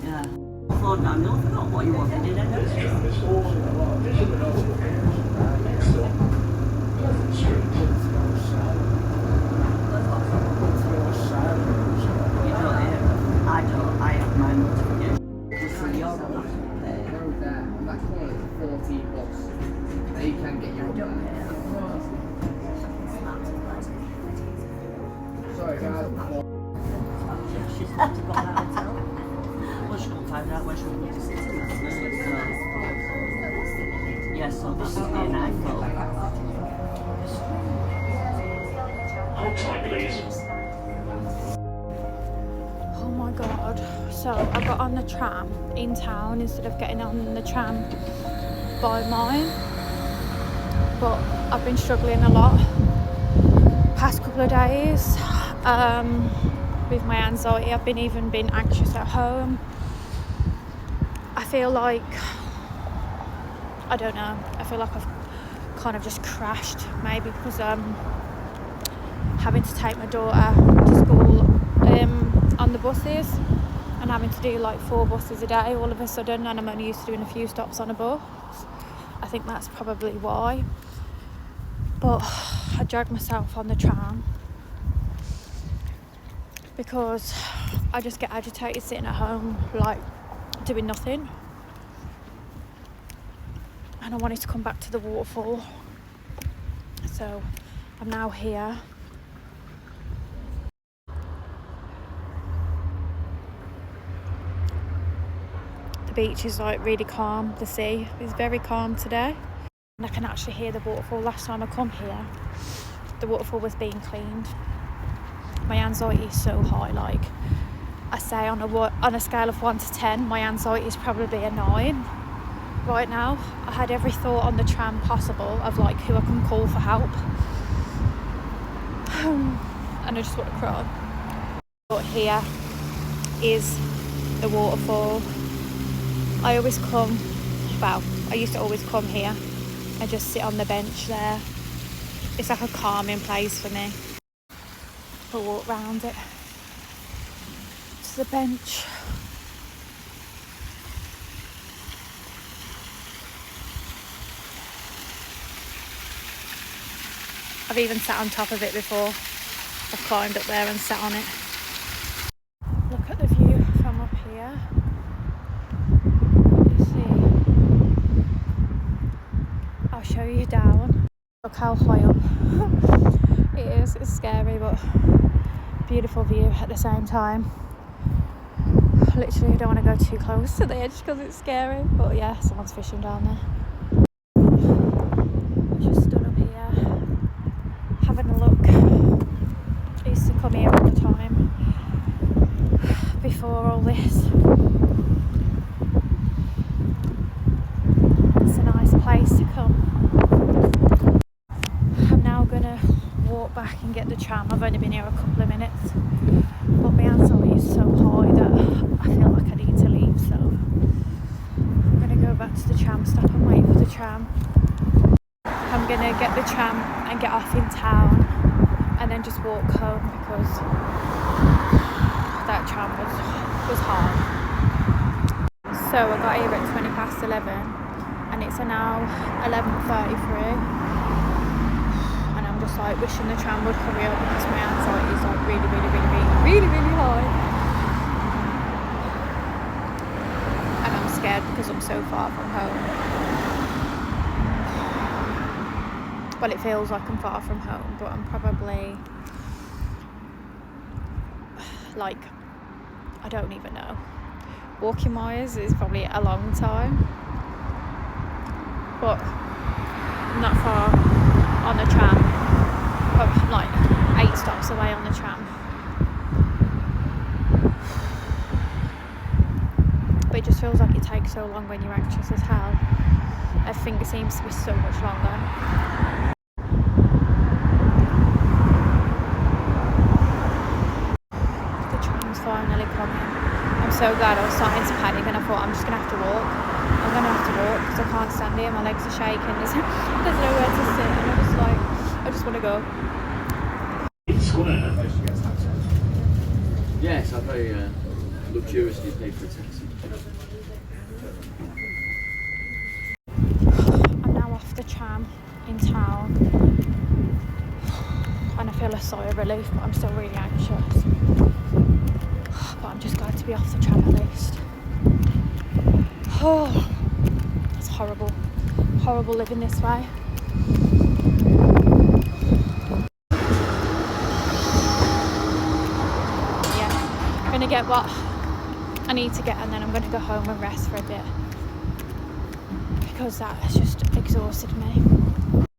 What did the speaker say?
Yeah. Oh, no, not what you wanted, did I have my notification. They can get you. Sorry, guys. She's got that hotel. Well, she can't find out where she wants to sit in that minute, so. Yes, so this is the nightfall. Hold tight, please. Oh my god. So I got on the tram in town instead of getting on the tram by mine. But I've been struggling a lot past couple of days with my anxiety. I've been anxious at home. I feel like, I don't know, I feel like I've kind of just crashed, maybe because I'm having to take my daughter to school on the buses and having to do like 4 buses a day all of a sudden, and I'm only used to doing a few stops on a bus. I think that's probably why. But I dragged myself on the tram because I just get agitated sitting at home, like doing nothing. And I wanted to come back to the waterfall. So I'm now here. The beach is like really calm. The sea is very calm today. And I can actually hear the waterfall. Last time I come here, the waterfall was being cleaned. My anxiety is so high, like I say on a scale of 1 to 10, my anxiety is probably a 9 right now. I had every thought on the tram possible of like who I can call for help. And I just want to cry. But here is the waterfall. I used to always come here and just sit on the bench there. It's like a calming place for me. I'll walk round it to the bench. I've even sat on top of it before. I've climbed up there and sat on it. Look at the view from up here. You see? I'll show you down. Look how high up it is. It's scary, but beautiful view at the same time. Literally, I don't want to go too close to the edge because it's scary. But yeah, someone's fishing down there. Just stood up here, having a look. I used to come here all the time before all this. It's a nice place to come. I'm now gonna walk back and get the tram. I've only been here a couple of minutes, but my anxiety is so high that I feel like I need to leave, so I'm gonna go back to the tram stop and wait for the tram. I'm gonna get the tram and get off in town and then just walk home because that tram was hard. So I got here at 11:20 and it's now 11:33, and I'm just like wishing the tram would hurry up because my anxiety is like really high, and I'm scared because I'm so far from home. Well, it feels like I'm far from home, but I'm probably like, I don't even know. Walking wise is probably a long time, but I'm not far on the tram. I'm like 8 stops away on the tram. But it just feels like it takes so long when you're anxious as hell. Everything seems to be so much longer. Finally coming. I'm so glad. I was starting to panic and I thought I'm just gonna have to walk. I'm gonna have to walk because I can't stand here. My legs are shaking. There's nowhere to sit, and I'm just like, I just want to go. Square. Yes, I very luxuriously paid for a taxi. I'm now off the tram in town and I feel a sigh of relief, but I'm still really anxious. But I'm just glad to be off the tram at least. Oh, it's horrible. Horrible living this way. Yeah, I'm gonna get what I need to get and then I'm gonna go home and rest for a bit because that has just exhausted me.